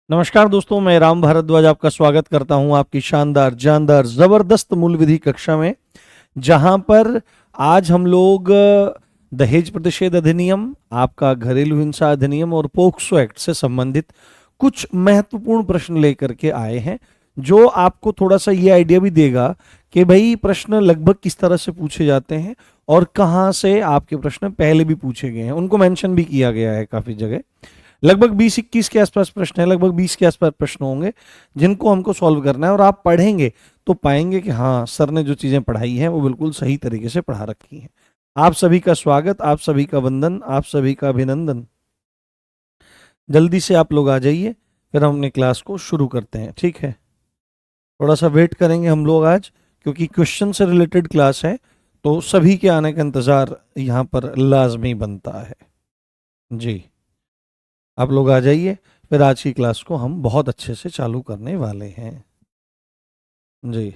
नमस्कार दोस्तों, मैं राम भारद्वाज आपका स्वागत करता हूं आपकी शानदार जानदार जबरदस्त मूल विधि कक्षा में, जहां पर आज हम लोग दहेज प्रतिषेध अधिनियम, आपका घरेलू हिंसा अधिनियम और पोक्सो एक्ट से संबंधित कुछ महत्वपूर्ण प्रश्न लेकर के आए हैं, जो आपको थोड़ा सा ये आइडिया भी देगा कि भाई प्रश्न लगभग किस तरह से पूछे जाते हैं और कहाँ से आपके प्रश्न पहले भी पूछे गए हैं। उनको मेंशन भी किया गया है काफी जगह। लगभग 20-21 के आसपास प्रश्न है, लगभग 20 के आसपास प्रश्न होंगे जिनको हमको सॉल्व करना है, और आप पढ़ेंगे तो पाएंगे कि हाँ, सर ने जो चीजें पढ़ाई हैं वो बिल्कुल सही तरीके से पढ़ा रखी हैं। आप सभी का स्वागत, आप सभी का वंदन, आप सभी का अभिनंदन। जल्दी से आप लोग आ जाइए, फिर हम अपनी क्लास को शुरू करते हैं। ठीक है, थोड़ा सा वेट करेंगे हम लोग आज, क्योंकि क्वेश्चन से रिलेटेड क्लास है, तो सभी के आने का इंतजार यहाँ पर लाजमी बनता है। जी, आप लोग आ जाइए, फिर आज की क्लास को हम बहुत अच्छे से चालू करने वाले हैं। जी,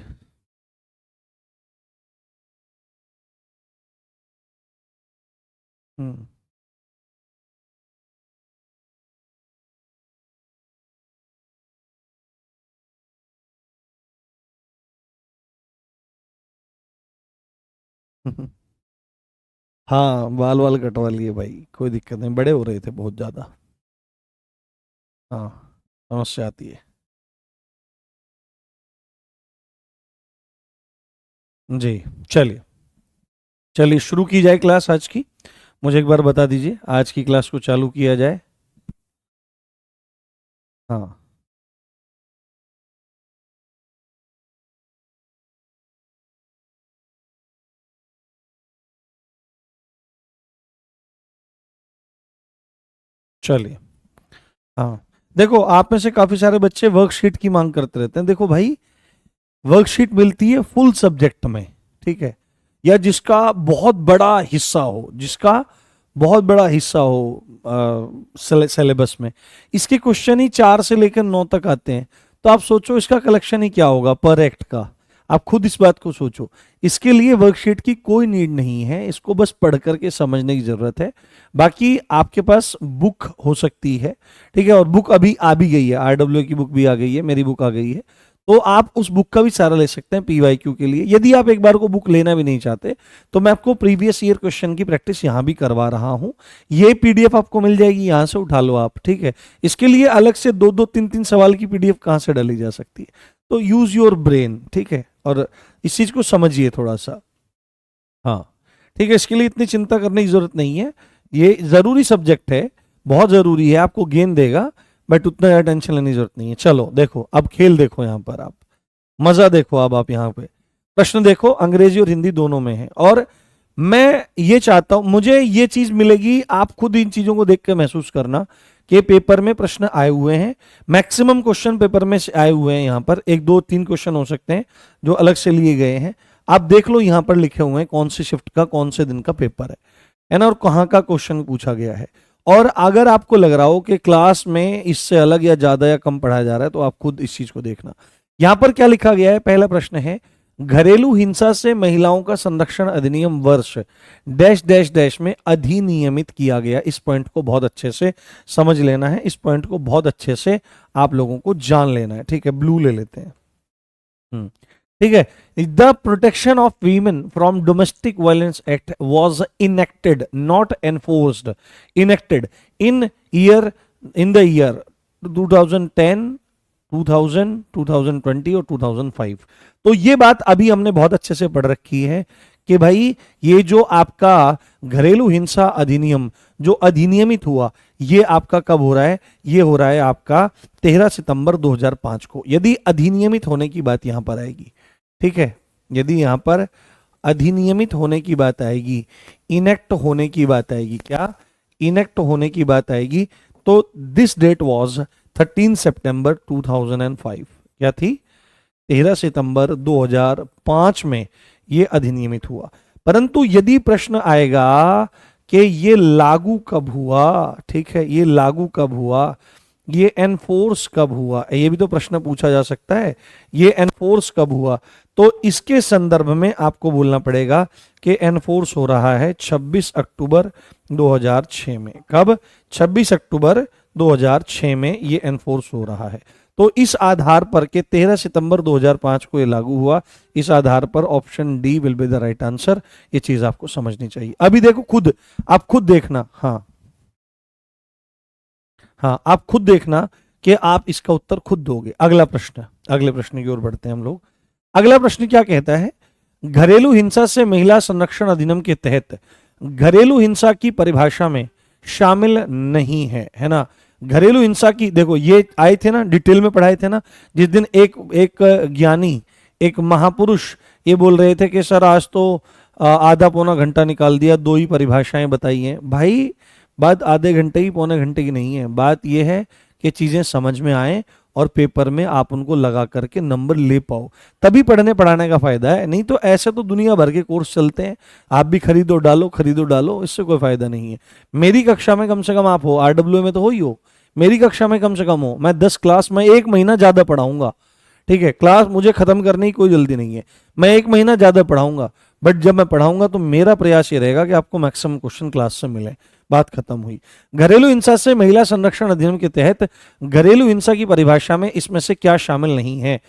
हम्म हाँ, बाल वाल कटवा लिए भाई, कोई दिक्कत नहीं, बड़े हो रहे थे बहुत ज्यादा। हाँ, समस्या आती है। जी, चलिए चलिए शुरू की जाए क्लास आज की। मुझे एक बार बता दीजिए, आज की क्लास को चालू किया जाए। हाँ, चलिए। हाँ, देखो, आप में से काफी सारे बच्चे वर्कशीट की मांग करते रहते हैं। देखो भाई, वर्कशीट मिलती है फुल सब्जेक्ट में, ठीक है, या जिसका बहुत बड़ा हिस्सा हो, जिसका बहुत बड़ा हिस्सा हो सिलेबस में। इसके क्वेश्चन ही 4 से लेकर 9 तक आते हैं, तो आप सोचो इसका कलेक्शन ही क्या होगा पर एक्ट का। आप खुद इस बात को सोचो। इसके लिए वर्कशीट की कोई नीड नहीं है, इसको बस पढ़ करके समझने की जरूरत है। बाकी आपके पास बुक हो सकती है, ठीक है, और बुक अभी आ भी गई है, आरडब्ल्यू की बुक भी आ गई है, मेरी बुक आ गई है, तो आप उस बुक का भी सहारा ले सकते हैं पीवाईक्यू के लिए। यदि आप एक बार को बुक लेना भी नहीं चाहते, तो मैं आपको प्रीवियस ईयर क्वेश्चन की प्रैक्टिस यहां भी करवा रहा हूं। ये पीडीएफ आपको मिल जाएगी, यहां से उठा लो आप, ठीक है। इसके लिए अलग से 2-2, 3-3 सवाल की पीडीएफ कहां से डाली जा सकती है? तो यूज योर ब्रेन, ठीक है, और इस चीज को समझिए थोड़ा सा। हाँ, ठीक है, इसके लिए इतनी चिंता करने की जरूरत नहीं है। ये जरूरी सब्जेक्ट है, बहुत जरूरी है, आपको गेन देगा, बट उतना ज्यादा टेंशन लेने की जरूरत नहीं है। चलो देखो, अब खेल देखो, यहाँ पर आप मजा देखो। अब आप यहाँ पे प्रश्न देखो, अंग्रेजी और हिंदी दोनों में है, और मैं ये चाहता हूं, मुझे ये चीज मिलेगी, आप खुद इन चीजों को देख के महसूस करना कि पेपर में प्रश्न आए हुए हैं। मैक्सिमम क्वेश्चन पेपर में से आए हुए हैं। यहाँ पर 1-2-3 क्वेश्चन हो सकते हैं जो अलग से लिए गए हैं। आप देख लो, यहाँ पर लिखे हुए हैं कौन सी शिफ्ट का कौन से दिन का पेपर है ना, और कहाँ का क्वेश्चन पूछा गया है। और अगर आपको लग रहा हो कि क्लास में इससे अलग या ज्यादा या कम पढ़ाया जा रहा है, तो आप खुद इस चीज को देखना। यहां पर क्या लिखा गया है? पहला प्रश्न है, घरेलू हिंसा से महिलाओं का संरक्षण अधिनियम वर्ष डैश डैश डैश में अधिनियमित किया गया। इस पॉइंट को बहुत अच्छे से समझ लेना है, इस पॉइंट को बहुत अच्छे से आप लोगों को जान लेना है, ठीक है। ब्लू ले लेते हैं। ठीक है, the protection of women from domestic violence act was enacted, not enforced, enacted in the year 2010, 2000, 2020 और 2005। तो ये बात अभी हमने बहुत अच्छे से पढ़ रखी है कि भाई, ये जो आपका घरेलू हिंसा अधिनियम जो अधिनियमित हुआ, ये आपका कब हो रहा है? ये हो रहा है आपका 13 सितंबर 2005 को। यदि अधिनियमित होने की बात यहां पर आएगी, ठीक है, यदि यहां पर अधिनियमित होने की बात आएगी, इनेक्ट होने की बात आएगी, क्या इनेक्ट होने की बात आएगी, तो दिस डेट वाज 13 सितंबर 2005। क्या थी? 13 सितंबर 2005 में ये अधिनियमित हुआ। परंतु यदि प्रश्न आएगा कि ये लागू कब हुआ, ठीक है, ये लागू कब हुआ, ये एनफोर्स कब हुआ, ये भी तो प्रश्न पूछा जा सकता है, ये एनफोर्स कब हुआ, तो इसके संदर्भ में आपको बोलना पड़ेगा कि एनफोर्स हो रहा है 26 अक्टूबर 2006 में। कब? 26 अक्टूबर 2006 में ये एनफोर्स हो रहा है। तो इस आधार पर के 13 सितंबर 2005 को ये लागू हुआ, इस आधार पर option D will be the right answer. ये चीज आपको समझनी चाहिए। अभी देखो खुद, आप खुद देखना, हाँ हाँ आप खुद देखना कि आप इसका उत्तर खुद दोगे। अगला प्रश्न, अगले प्रश्न की ओर बढ़ते हैं हम लोग। अगला प्रश्न क्या कहता है, घरेलू हिंसा से महिला संरक्षण अधिनियम के तहत घरेलू हिंसा की परिभाषा में शामिल नहीं है ना। घरेलू हिंसा की, देखो ये आए थे ना, डिटेल में पढ़ाए थे ना, जिस दिन एक एक ज्ञानी, एक महापुरुष ये बोल रहे थे कि सर आज तो आधा पौना घंटा निकाल दिया, दो ही परिभाषाएं बताई हैं। भाई बात आधे घंटे की पौने घंटे की नहीं है, बात यह है कि चीजें समझ में आए और पेपर में आप उनको लगा करके नंबर ले पाओ, तभी पढ़ने पढ़ाने का फायदा है। नहीं तो ऐसे तो दुनिया भर के कोर्स चलते हैं, आप भी खरीदो डालो खरीदो डालो, इससे कोई फायदा नहीं है। मेरी कक्षा में कम से कम आप हो, आरडब्ल्यू में तो हो ही हो, मेरी कक्षा में कम से कम हो। मैं 10 क्लास में 1 महीना ज्यादा पढ़ाऊंगा, ठीक है, क्लास मुझे खत्म करने की कोई जल्दी नहीं है, मैं 1 महीना ज्यादा पढ़ाऊंगा, बट जब मैं पढ़ाऊंगा तो मेरा प्रयास ये रहेगा कि आपको मैक्सिमम क्वेश्चन क्लास से मिले। बात खत्म हुई। घरेलू हिंसा से महिला संरक्षण अधिनियम के तहत घरेलू हिंसा की परिभाषा में इसमें से क्या शामिल नहीं है।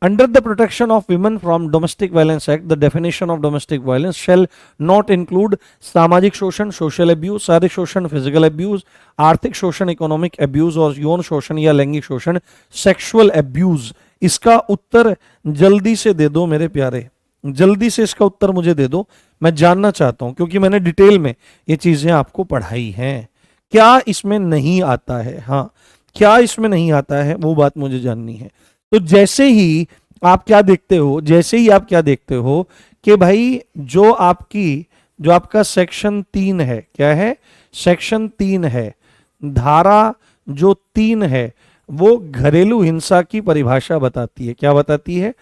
Under the protection of women from domestic violence act the definition of domestic violence shall not include सामाजिक शोषण, सोशल अब्यूज, शारीरिक शोषण, फिजिकल अब्यूज, आर्थिक शोषण, इकोनॉमिक अब्यूज और यौन शोषण या लैंगिक शोषण, सेक्सुअल अब्यूज। इसका उत्तर जल्दी से दे दो मेरे प्यारे, जल्दी से इसका उत्तर मुझे दे दो, मैं जानना चाहता हूं, क्योंकि मैंने डिटेल में ये चीजें आपको पढ़ाई हैं। क्या इसमें नहीं आता है, हाँ क्या इसमें नहीं आता है, वो बात मुझे जाननी है। तो जैसे ही आप क्या देखते हो, जैसे ही आप क्या देखते हो कि भाई जो आपका सेक्शन 3 है, क्या है, सेक्शन 3 है, धारा जो 3 है वो घरेलू हिंसा की परिभाषा बताती है। क्या बताती है,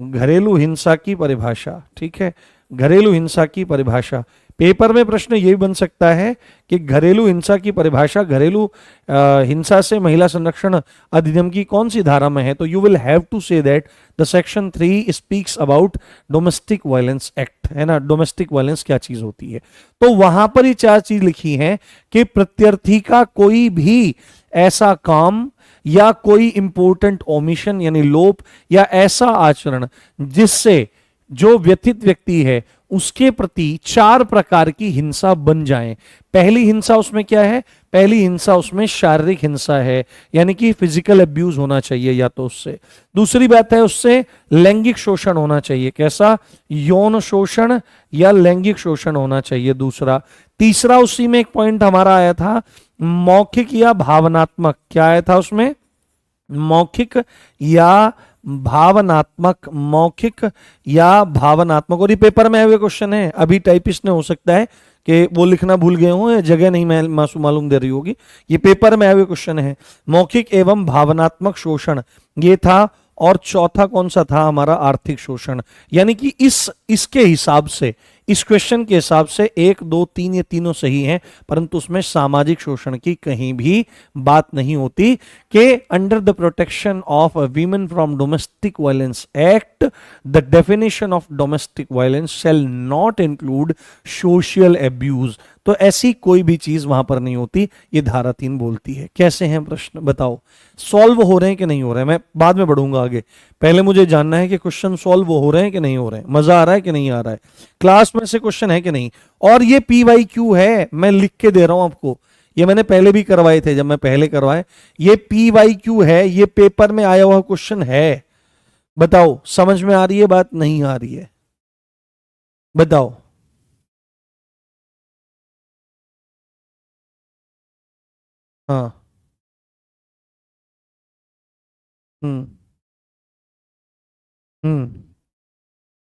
घरेलू हिंसा की परिभाषा, ठीक है, घरेलू हिंसा की परिभाषा। पेपर में प्रश्न यही बन सकता है कि घरेलू हिंसा की परिभाषा घरेलू हिंसा से महिला संरक्षण अधिनियम की कौन सी धारा में है। तो you will have to say that the section 3 speaks about domestic violence act, है ना, डोमेस्टिक वायलेंस क्या चीज होती है। तो वहां पर ही 4 चीज लिखी है कि प्रत्यर्थी का कोई भी ऐसा काम या कोई इंपोर्टेंट ओमिशन यानी लोप या ऐसा आचरण जिससे जो व्यथित व्यक्ति है उसके प्रति 4 प्रकार की हिंसा बन जाए। पहली हिंसा उसमें क्या है, पहली हिंसा उसमें शारीरिक हिंसा है, यानी कि फिजिकल अब्यूज होना चाहिए या तो उससे। दूसरी बात है उससे लैंगिक शोषण होना चाहिए, कैसा, यौन शोषण या लैंगिक शोषण होना चाहिए दूसरा। तीसरा उसी में एक पॉइंट हमारा आया था मौखिक या भावनात्मक, क्या आया था उसमें, मौखिक या भावनात्मक, मौखिक या भावनात्मक। और ये पेपर में आए हुए क्वेश्चन है, अभी टाइपिस्ट ने हो सकता है कि वो लिखना भूल गए हों या जगह नहीं मालूम दे रही होगी, ये पेपर में आए हुए क्वेश्चन है। मौखिक एवं भावनात्मक शोषण ये था, और चौथा कौन सा था हमारा, आर्थिक शोषण। यानी कि इसके हिसाब से, इस क्वेश्चन के हिसाब से 1 2 3 ये तीनों सही हैं, परंतु उसमें सामाजिक शोषण की कहीं भी बात नहीं होती कि under the protection of women from domestic violence act the definition of domestic violence shall not include social abuse. तो ऐसी कोई भी चीज वहां पर नहीं होती, ये धारा 3 बोलती है। कैसे हैं प्रश्न बताओ, सॉल्व हो रहे हैं कि नहीं हो रहे हैं, मैं बाद में बढ़ूंगा आगे, पहले मुझे जानना है कि क्वेश्चन सॉल्व हो रहे हैं कि नहीं हो रहे हैं, मजा आ रहा है कि नहीं आ रहा है, क्लास में से क्वेश्चन है कि नहीं। और ये PYQ है, मैं लिख के दे रहा हूं आपको, ये मैंने पहले भी करवाए थे, जब मैं पहले करवाए, ये PYQ है, ये पेपर में आया हुआ क्वेश्चन है। बताओ समझ में आ रही है बात, नहीं आ रही है, बताओ। हाँ, हम्म हम्म,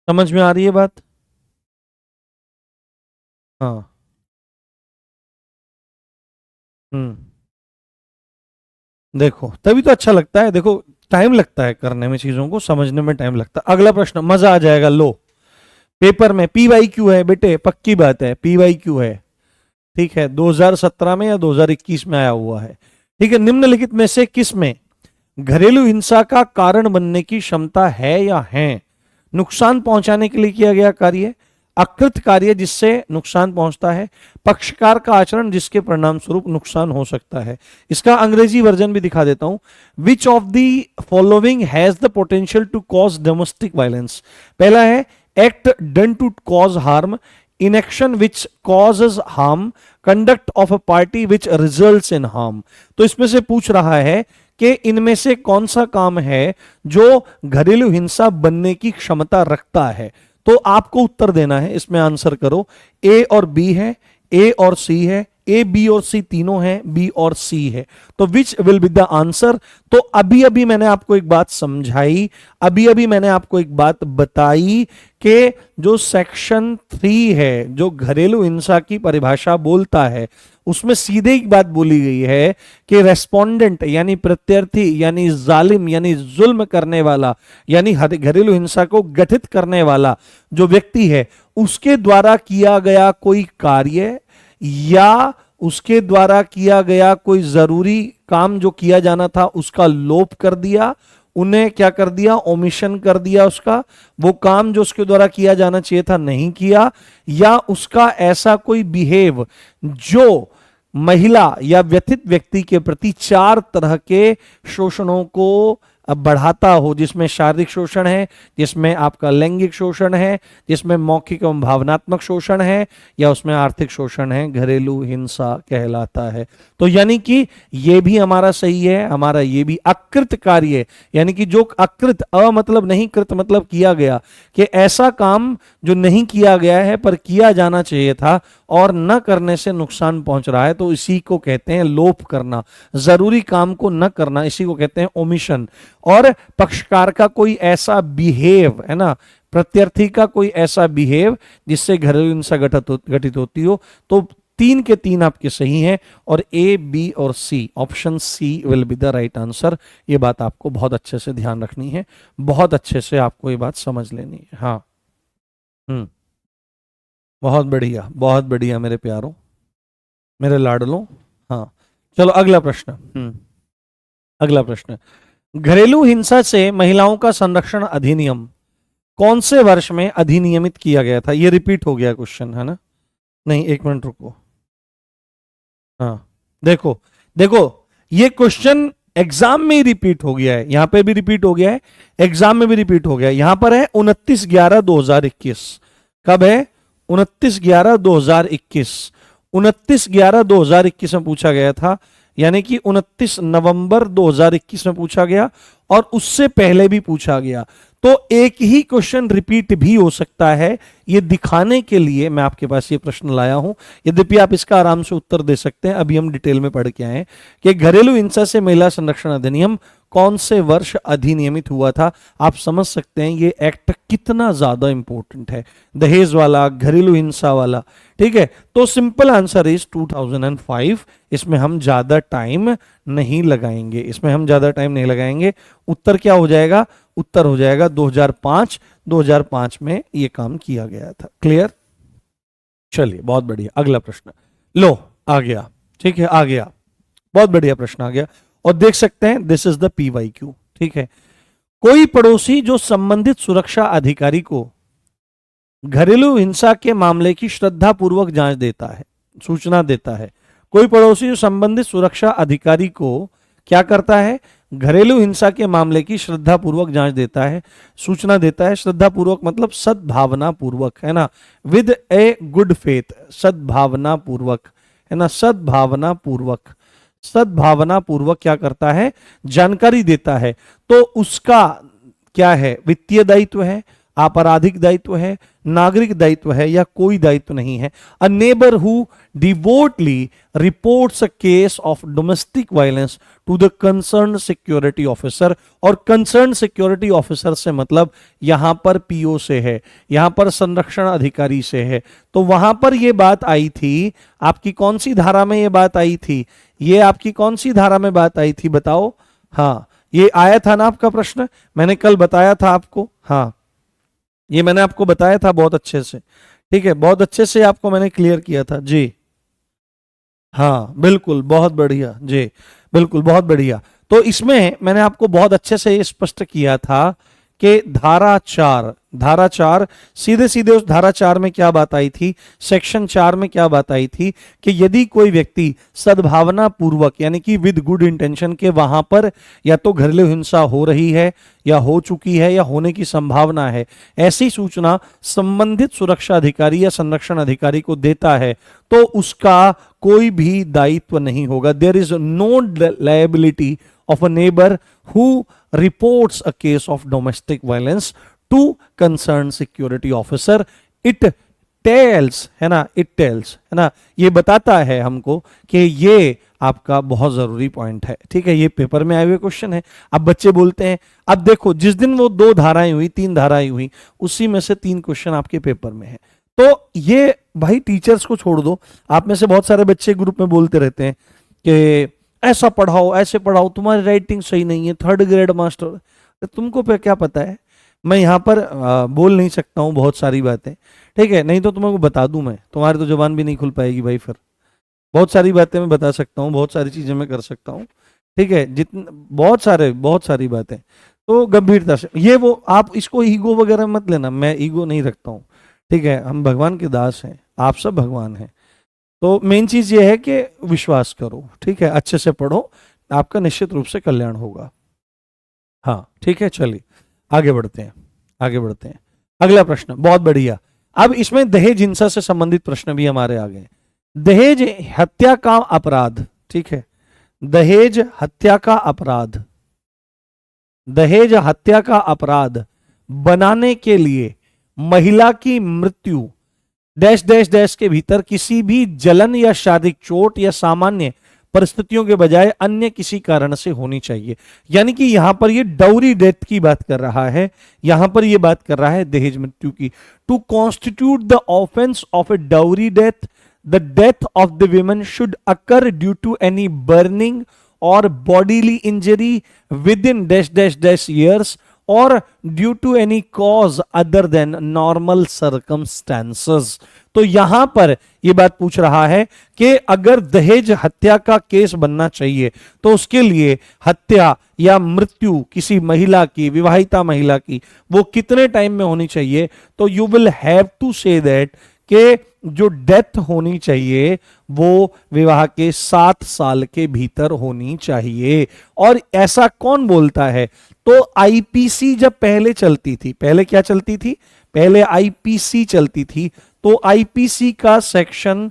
समझ में आ रही है बात। हाँ, हम्म, देखो तभी तो अच्छा लगता है, देखो टाइम लगता है करने में, चीजों को समझने में टाइम लगता है। अगला प्रश्न मजा आ जाएगा, लो पेपर में PYQ है बेटे, पक्की बात है, PYQ है, ठीक है, 2017 में या 2021 में आया हुआ है, ठीक है। निम्नलिखित में से किस में घरेलू हिंसा का कारण बनने की क्षमता है या है। नुकसान पहुंचाने के लिए किया गया कार्य, अकृत कार्य जिससे नुकसान पहुंचता है, पक्षकार का आचरण जिसके परिणाम स्वरूप नुकसान हो सकता है। इसका अंग्रेजी वर्जन भी दिखा देता हूं। Which of the following has the potential to cause domestic violence. पहला है act done to cause harm, inaction which causes harm, conduct of a party which results in harm. तो इसमें से पूछ रहा है कि इनमें से कौन सा काम है जो घरेलू हिंसा बनने की क्षमता रखता है। तो आपको उत्तर देना है, इसमें आंसर करो। ए और बी है, ए और सी है, ए बी और सी तीनों हैं, बी और सी है। तो which will be the answer. तो अभी अभी मैंने आपको एक बात समझाई, अभी अभी मैंने आपको एक बात बताई कि जो सेक्शन 3 है, जो घरेलू हिंसा की परिभाषा बोलता है, उसमें सीधे एक बात बोली गई है कि रेस्पोंडेंट यानी प्रत्यर्थी यानी जालिम यानी जुल्म करने वाला यानी घरेलू हिंसा को गठित करने वाला जो व्यक्ति है, उसके द्वारा किया गया कोई कार्य या उसके द्वारा किया गया कोई जरूरी काम जो किया जाना था उसका लोप कर दिया, उन्हें क्या कर दिया, ओमिशन कर दिया, उसका वो काम जो उसके द्वारा किया जाना चाहिए था नहीं किया, या उसका ऐसा कोई बिहेव जो महिला या व्यथित व्यक्ति के प्रति 4 तरह के शोषणों को बढ़ाता हो, जिसमें शारीरिक शोषण है, जिसमें आपका लैंगिक शोषण है, जिसमें मौखिक एवं भावनात्मक शोषण है, या उसमें आर्थिक शोषण है, घरेलू हिंसा कहलाता है। तो यानी कि ये भी हमारा सही है, हमारा ये भी अकृत कार्य, यानी कि जो अकृत, अ मतलब नहीं, कृत मतलब किया गया, कि ऐसा काम जो नहीं किया गया है पर किया जाना चाहिए था और न करने से नुकसान पहुंच रहा है, तो इसी को कहते हैं लोप करना, जरूरी काम को न करना, इसी को कहते हैं ओमिशन। और पक्षकार का कोई ऐसा बिहेव है ना, प्रत्यर्थी का कोई ऐसा बिहेव जिससे घरेलू हिंसा घटित होती हो। तो 3 के 3 आपके सही हैं और ए बी और C, option C will be the right answer. ये बात आपको बहुत अच्छे से ध्यान रखनी है, बहुत अच्छे से आपको ये बात समझ लेनी है। हाँ, बहुत बढ़िया मेरे प्यारों, मेरे लाडलों। हाँ, चलो अगला प्रश्न। अगला प्रश्न, घरेलू हिंसा से महिलाओं का संरक्षण अधिनियम कौन से वर्ष में अधिनियमित किया गया था? ये रिपीट हो गया क्वेश्चन है ना? नहीं, एक मिनट रुको। हाँ, देखो देखो, ये क्वेश्चन एग्जाम में ही रिपीट हो गया है, यहां पे भी रिपीट हो गया है, एग्जाम में भी रिपीट हो गया है। यहां पर है 29/11/2021। कब है? 29/11/2021। 29/11/2021 में पूछा गया था, यानी कि 29 नवंबर 2021 में पूछा गया और उससे पहले भी पूछा गया। तो एक ही क्वेश्चन रिपीट भी हो सकता है, ये दिखाने के लिए मैं आपके पास ये प्रश्न लाया हूं। यद्यपि आप इसका आराम से उत्तर दे सकते हैं, अभी हम डिटेल में पढ़ के आए कि घरेलू हिंसा से महिला संरक्षण अधिनियम कौन से वर्ष अधिनियमित हुआ था। आप समझ सकते हैं ये एक्ट कितना ज्यादा इंपॉर्टेंट है, दहेज वाला, घरेलू हिंसा वाला। ठीक है, तो सिंपल आंसर इज 2005। इसमें हम ज्यादा टाइम नहीं लगाएंगे, इसमें हम ज्यादा टाइम नहीं लगाएंगे। उत्तर क्या हो जाएगा? उत्तर हो जाएगा 2005। 2005 में ये काम किया गया था। क्लियर? चलिए, बहुत बढ़िया। अगला प्रश्न लो, आ गया। ठीक है, आ गया, बहुत बढ़िया प्रश्न आ गया। और देख सकते हैं दिस इज द PYQ। ठीक है, कोई पड़ोसी जो संबंधित सुरक्षा अधिकारी को घरेलू हिंसा के मामले की श्रद्धापूर्वक जांच देता है, सूचना देता है। कोई पड़ोसी जो संबंधित सुरक्षा अधिकारी को क्या करता है? घरेलू हिंसा के मामले की श्रद्धापूर्वक जांच देता है, सूचना देता है। श्रद्धापूर्वक मतलब सद्भावना पूर्वक, है ना, विद ए गुड फेथ, सद्भावना पूर्वक, है ना, सद्भावना पूर्वक, सद्भावना पूर्वक क्या करता है? जानकारी देता है। तो उसका क्या है? वित्तीय दायित्व है, आपराधिक दायित्व है, नागरिक दायित्व है, या कोई दायित्व नहीं है। A neighbour who devotedly reports a case of domestic violence to the concern security officer. और कंसर्न सिक्योरिटी ऑफिसर से मतलब यहां पर PO से है, यहां पर संरक्षण अधिकारी से है। तो वहां पर यह बात आई थी, आपकी कौन सी धारा में यह बात आई थी? ये आपकी कौन सी धारा में बात आई थी बताओ? हाँ, ये आया था ना आपका प्रश्न, मैंने कल बताया था आपको। हाँ, ये मैंने आपको बताया था बहुत अच्छे से। ठीक है, बहुत अच्छे से आपको मैंने क्लियर किया था जी। हाँ बिल्कुल, बहुत बढ़िया जी, बिल्कुल बहुत बढ़िया। तो इसमें मैंने आपको बहुत अच्छे से ये स्पष्ट किया था कि धारा 4 धारा 4, सीधे सीधे उस धारा 4 में क्या बात आई थी, सेक्शन 4 में क्या बात आई थी कि यदि कोई व्यक्ति सद्भावना पूर्वक यानी कि विद गुड इंटेंशन के वहां पर या तो घरेलू हिंसा हो रही है या हो चुकी है या होने की संभावना है, ऐसी सूचना संबंधित सुरक्षा अधिकारी या संरक्षण अधिकारी को देता है तो उसका कोई भी दायित्व नहीं होगा। There is no liability of a neighbor who reports a case of domestic violence to concerned security officer. It tells, है ना, it tells, है ना, ये बताता है हमको कि ये आपका बहुत जरूरी पॉइंट है। ठीक है, ये पेपर में आए हुए क्वेश्चन है। अब बच्चे बोलते हैं, अब देखो जिस दिन वो 2 धाराएं हुई, 3 धाराएं हुई, उसी में से 3 क्वेश्चन आपके पेपर में है। तो ये भाई टीचर्स को छोड़ दो, आप में से बहुत सारे बच्चे ग्रुप में बोलते रहते हैं कि ऐसा पढ़ाओ, ऐसे पढ़ाओ, तुम्हारी राइटिंग सही नहीं है, 3rd ग्रेड मास्टर। तुमको पे क्या पता है, मैं यहाँ पर बोल नहीं सकता हूँ बहुत सारी बातें, ठीक है, नहीं तो तुमको बता दूं मैं, तुम्हारी तो जुबान भी नहीं खुल पाएगी भाई। फिर बहुत सारी बातें मैं बता सकता हूँ, बहुत सारी चीजें मैं कर सकता हूँ, ठीक है, जितने बहुत सारी बातें। तो गंभीरता से ये वो, आप इसको ईगो वगैरह मत लेना, मैं ईगो नहीं रखता हूँ, ठीक है, हम भगवान के दास हैं, आप सब भगवान हैं। तो मेन चीज ये है कि विश्वास करो, ठीक है, अच्छे से पढ़ो, आपका निश्चित रूप से कल्याण होगा। हाँ ठीक है, चलिए आगे बढ़ते हैं। अगला प्रश्न बहुत बढ़िया। अब इसमें दहेज हिंसा से संबंधित प्रश्न भी हमारे आ गए। दहेज हत्या का अपराध, ठीक है, दहेज हत्या का अपराध बनाने के लिए महिला की मृत्यु डैश डैश डैश के भीतर किसी भी जलन या शारीरिक चोट या सामान्य परिस्थितियों के बजाय अन्य किसी कारण से होनी चाहिए। यानी कि यहां पर ये डाउरी डेथ की बात कर रहा है, यहां पर ये बात कर रहा है दहेज मृत्यु की। To constitute the offence of a dowry death, the death of the women should occur due to any burning or bodily injury within dash dash dash years or due to any cause other than normal circumstances. तो यहां पर यह बात पूछ रहा है कि अगर दहेज हत्या का केस बनना चाहिए तो उसके लिए हत्या या मृत्यु किसी महिला की, विवाहिता महिला की, वो कितने टाइम में होनी चाहिए। तो you will have to say that कि जो डेथ होनी चाहिए वो विवाह के 7 साल के भीतर होनी चाहिए। और ऐसा कौन बोलता है? तो आईपीसी जब पहले चलती थी, पहले क्या चलती थी? पहले आईपीसी चलती थी। तो आईपीसी का सेक्शन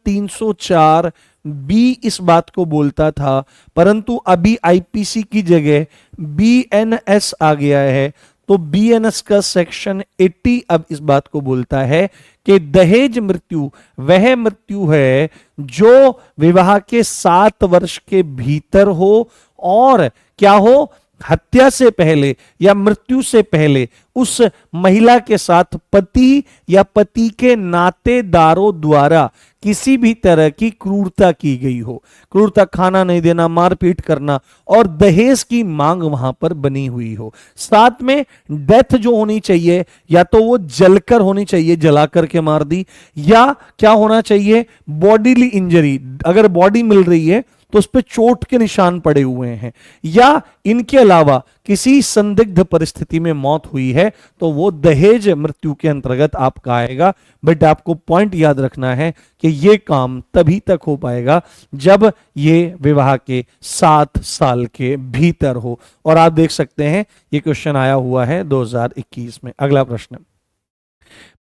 304 बी इस बात को बोलता था, परंतु अभी आईपीसी की जगह बीएनएस आ गया है। तो बीएनएस का सेक्शन 80 अब इस बात को बोलता है कि दहेज मृत्यु वह मृत्यु है जो विवाह के 7 वर्ष के भीतर हो और क्या हो, हत्या से पहले या मृत्यु से पहले उस महिला के साथ पति या पति के नातेदारों द्वारा किसी भी तरह की क्रूरता की गई हो। क्रूरता, खाना नहीं देना, मारपीट करना और दहेज की मांग वहां पर बनी हुई हो। साथ में डेथ जो होनी चाहिए या तो वो जलकर होनी चाहिए, जला करके मार दी, या क्या होना चाहिए, बॉडीली इंजरी, अगर बॉडी मिल रही है तो उस पर चोट के निशान पड़े हुए हैं, या इनके अलावा किसी संदिग्ध परिस्थिति में मौत हुई है तो वो दहेज मृत्यु के अंतर्गत आपका आएगा। बट आपको पॉइंट याद रखना है कि ये काम तभी तक हो पाएगा जब ये विवाह के 7 साल के भीतर हो। और आप देख सकते हैं ये क्वेश्चन आया हुआ है 2021 में। अगला प्रश्न,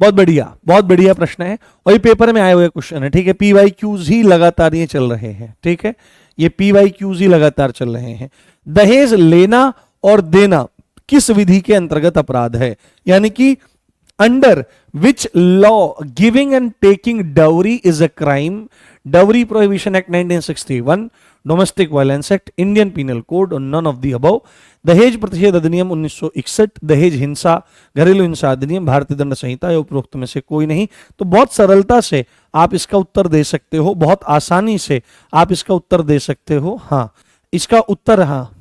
बहुत बढ़िया प्रश्न है और ये पेपर में आए हुए क्वेश्चन है, ठीक है। पीवाईक्यूज ही लगातार ये चल रहे हैं, ठीक है, ये पीवाईक्यूज ही लगातार चल रहे हैं। दहेज लेना और देना किस विधि के अंतर्गत अपराध है? यानी कि under which law giving and taking dowry is a crime? Dowry prohibition act 1961, domestic violence act, Indian penal code, none of the above. दहेज प्रतिषेध अधिनियम 1961, दहेज हिंसा, घरेलू हिंसा अधिनियम, भारतीय दंड संहिता या उपरोक्त में से कोई नहीं। तो बहुत सरलता से आप इसका उत्तर दे सकते हो, बहुत आसानी से आप इसका उत्तर दे सकते हो। हाँ, इसका उत्तर हाँ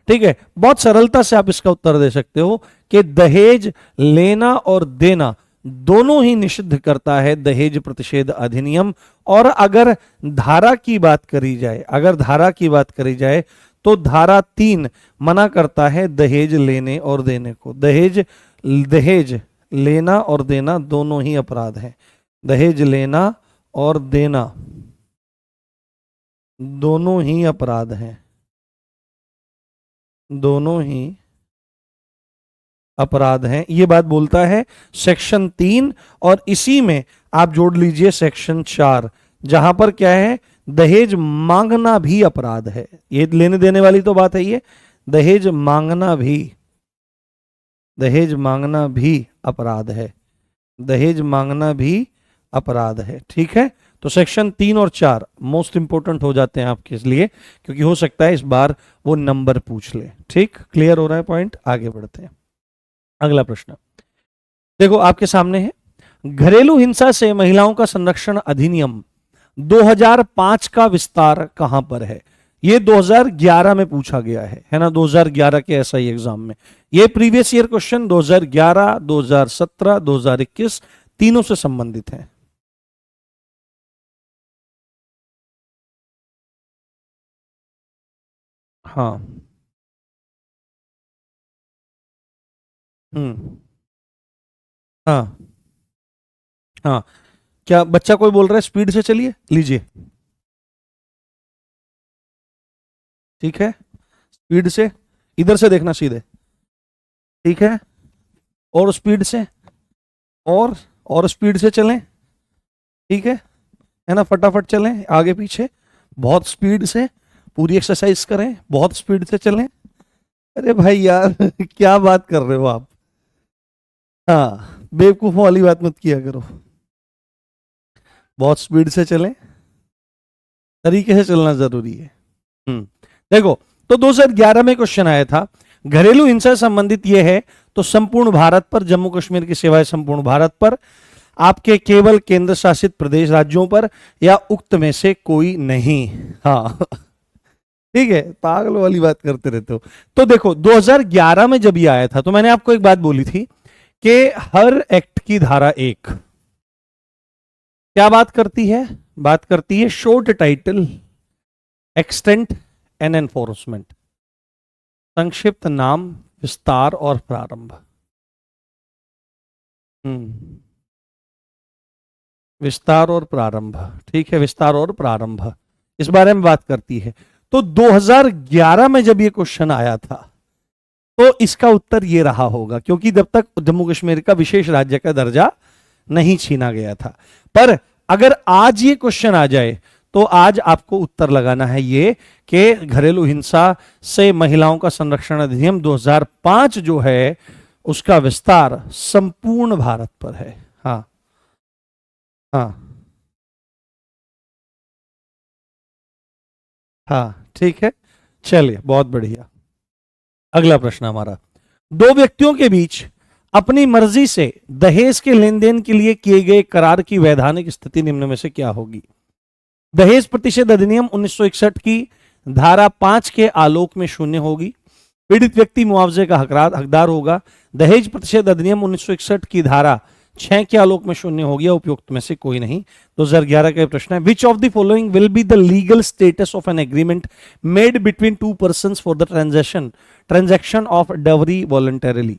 ठीक है, बहुत सरलता से आप इसका उत्तर दे सकते हो कि दहेज लेना और देना दोनों ही निषिद्ध करता है दहेज प्रतिषेध अधिनियम। और अगर धारा की बात करी जाए, तो धारा 3 मना करता है दहेज लेने और देने को। दहेज दहेज लेना और देना दोनों ही अपराध है। दहेज लेना और देना दोनों ही अपराध हैं, दोनों ही अपराध हैं, ये बात बोलता है सेक्शन 3। और इसी में आप जोड़ लीजिए सेक्शन 4, जहां पर क्या है, दहेज मांगना भी अपराध है। ये लेने देने वाली तो बात है, ये दहेज मांगना भी अपराध है। दहेज मांगना भी अपराध है, ठीक है। तो सेक्शन 3 और 4 मोस्ट इंपोर्टेंट हो जाते हैं आपके लिए, क्योंकि हो सकता है इस बार वो नंबर पूछ ले। ठीक, क्लियर हो रहा है पॉइंट? आगे बढ़ते हैं। अगला प्रश्न देखो आपके सामने है, घरेलू हिंसा से महिलाओं का संरक्षण अधिनियम 2005 का विस्तार कहां पर है? ये 2011 में पूछा गया है ना, 2011 के एसआई एग्जाम में। ये प्रीवियस ईयर क्वेश्चन 2011, 2017, 2021 तीनों से संबंधित है। हाँ, हाँ, हाँ। क्या बच्चा कोई बोल रहा है? स्पीड से चलिए, लीजिए, ठीक है, स्पीड से, इधर से देखना सीधे, ठीक है, और स्पीड से, और स्पीड से चलें, ठीक है ना, फटाफट चलें आगे पीछे, बहुत स्पीड से, पूरी एक्सरसाइज करें, बहुत स्पीड से चलें। अरे भाई यार क्या बात कर रहे हो आप? हाँ, बेवकूफों वाली बात मत किया करो, बहुत स्पीड से चलें, तरीके से चलना जरूरी है। देखो, तो 2011 में क्वेश्चन आया था, घरेलू हिंसा से संबंधित यह है तो संपूर्ण भारत पर, जम्मू कश्मीर की सिवाय संपूर्ण भारत पर, आपके केवल केंद्र शासित प्रदेश राज्यों पर, या उक्त में से कोई नहीं। हाँ ठीक है, पागल वाली बात करते रहते हो। तो देखो 2011 में जब ये आया था तो मैंने आपको एक बात बोली थी कि हर एक्ट की धारा 1 क्या बात करती है? बात करती है short title, extent and enforcement, संक्षिप्त नाम, विस्तार और प्रारंभ। विस्तार और प्रारंभ, ठीक है, विस्तार और प्रारंभ इस बारे में बात करती है। तो 2011 में जब ये क्वेश्चन आया था तो इसका उत्तर ये रहा होगा, क्योंकि जब तक जम्मू कश्मीर का विशेष राज्य का दर्जा नहीं छीना गया था। पर अगर आज ये क्वेश्चन आ जाए तो आज आपको उत्तर लगाना है ये कि घरेलू हिंसा से महिलाओं का संरक्षण अधिनियम 2005 जो है उसका विस्तार संपूर्ण भारत पर है। हाँ, हाँ, हाँ, ठीक है, चलिए, बहुत बढ़िया। अगला प्रश्न हमारा, दो व्यक्तियों के बीच अपनी मर्जी से दहेज के लेन देन के लिए किए गए करार की वैधानिक स्थिति निम्न में से क्या होगी? दहेज प्रतिषेध अधिनियम 1961 की धारा 5 के आलोक में शून्य होगी। पीड़ित व्यक्ति मुआवजे का हकदार होगा। दहेज प्रतिषेध अधिनियम 1961 की धारा 6 के आलोक में शून्य होगी, उपयुक्त में से कोई नहीं। 2011 का प्रश्न है, विच of the following will be the legal status of an agreement made between two persons for the transaction of dowry voluntarily?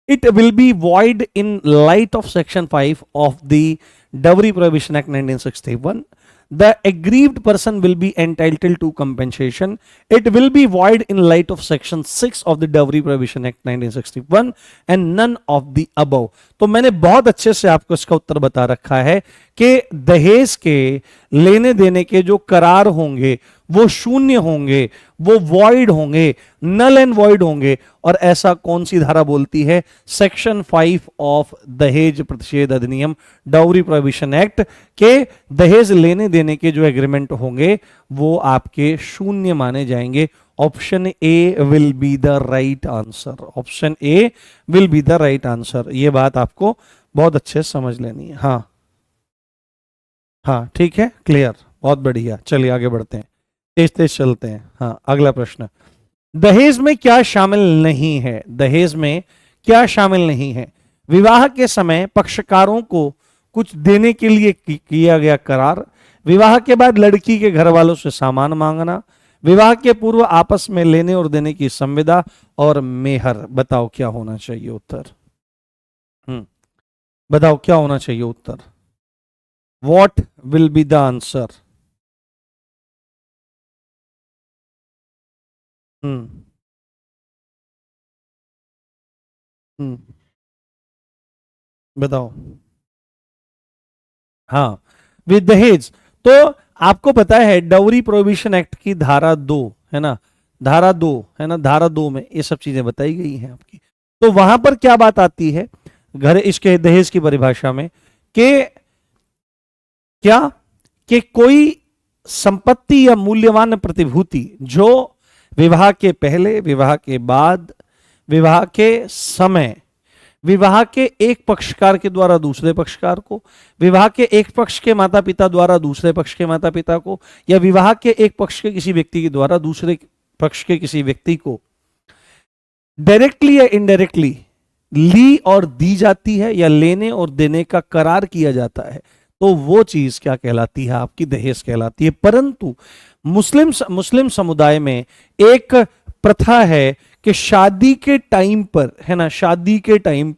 It will be void in light of section 5 of the Dowry Prohibition Act 1961. The aggrieved person will be entitled to compensation. It will be void in light of section 6 of the Dowry Prohibition Act 1961 and none of the above. तो मैंने बहुत अच्छे से आपको इसका उत्तर बता रखा है कि दहेज के लेने देने के जो करार होंगे वो शून्य होंगे, वो वॉइड होंगे, नल एंड वॉइड होंगे। और ऐसा कौन सी धारा बोलती है? सेक्शन 5 ऑफ दहेज प्रतिषेध अधिनियम डाउरी प्रोहिबिशन एक्ट के दहेज लेने देने के जो एग्रीमेंट होंगे वो आपके शून्य माने जाएंगे। Option A will be the right answer. Option A will be the right answer. ये बात आपको बहुत अच्छे से समझ लेनी है। हाँ, हाँ, ठीक है, क्लियर, बहुत बढ़िया। चलिए आगे बढ़ते हैं, तेज तेज चलते हैं। हाँ, अगला प्रश्न, दहेज में क्या शामिल नहीं है? दहेज में क्या शामिल नहीं है? विवाह के समय पक्षकारों को कुछ देने के लिए किया गया करार, विवाह के बाद लड़की के घर वालों से सामान मांगना, विवाह के पूर्व आपस में लेने और देने की संविदा और मेहर। बताओ क्या होना चाहिए उत्तर? बताओ क्या होना चाहिए उत्तर? What will be the answer? हम्म हम्म बताओ। हाँ, विद दहेज। तो आपको पता है डाउरी प्रोहिबिशन एक्ट की धारा 2 है ना, धारा 2 है ना, धारा 2 में ये सब चीजें बताई गई हैं आपकी। तो वहां पर क्या बात आती है घर इसके दहेज की परिभाषा में कि क्या, कि कोई संपत्ति या मूल्यवान प्रतिभूति जो विवाह के पहले, विवाह के बाद, विवाह के समय, विवाह के एक पक्षकार के द्वारा दूसरे पक्षकार को, विवाह के एक पक्ष के माता पिता द्वारा दूसरे पक्ष के माता पिता को, या विवाह के एक पक्ष के किसी व्यक्ति के द्वारा दूसरे पक्ष के किसी व्यक्ति को डायरेक्टली या इनडायरेक्टली ली और दी जाती है, या लेने और देने का करार किया जाता है, तो वो चीज क्या कहलाती है? आपकी दहेज कहलाती है। परंतु मुस्लिम समुदाय में एक प्रथा है कि शादी के टाइम पर, है ना, शादी के टाइम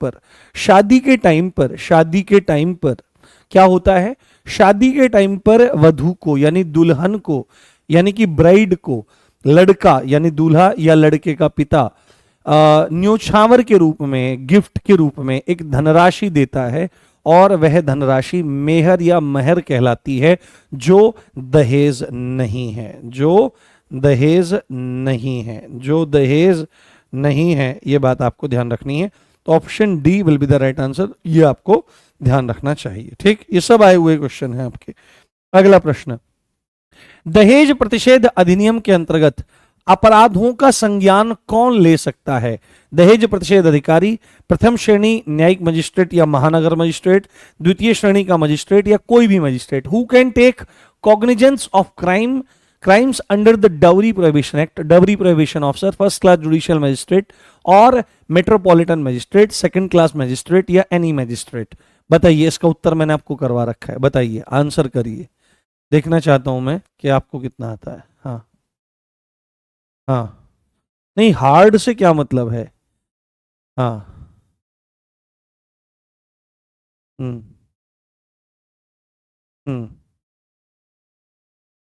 पर क्या होता है? शादी के टाइम पर वधू को यानी दुल्हन को, यानी कि ब्राइड को, लड़का यानी दूल्हा या लड़के का पिता न्योछावर के रूप में, गिफ्ट के रूप में एक धनराशि देता है, और वह धनराशि मेहर या महर कहलाती है, जो दहेज नहीं है, जो दहेज नहीं है, जो दहेज नहीं है। ये बात आपको ध्यान रखनी है। तो option D will be the right answer, ये आपको ध्यान रखना चाहिए। ठीक, ये सब आए हुए क्वेश्चन हैं आपके। अगला प्रश्न, दहेज प्रतिषेध अधिनियम के अंतर्गत अपराधों का संज्ञान कौन ले सकता है? दहेज प्रतिषेध अधिकारी, प्रथम श्रेणी न्यायिक मजिस्ट्रेट या महानगर मजिस्ट्रेट, द्वितीय श्रेणी का मजिस्ट्रेट, या कोई भी magistrate. Who can take cognizance of crimes under the dowry prohibition act? Dowry prohibition officer, first class judicial magistrate or metropolitan magistrate, second class magistrate, या एनी मजिस्ट्रेट? बताइए, इसका उत्तर मैंने आपको करवा रखा है, बताइए, आंसर करिए। देखना चाहता हूं मैं कि आपको कितना आता है। हाँ हाँ, नहीं, हार्ड से क्या मतलब है? हाँ, हम्म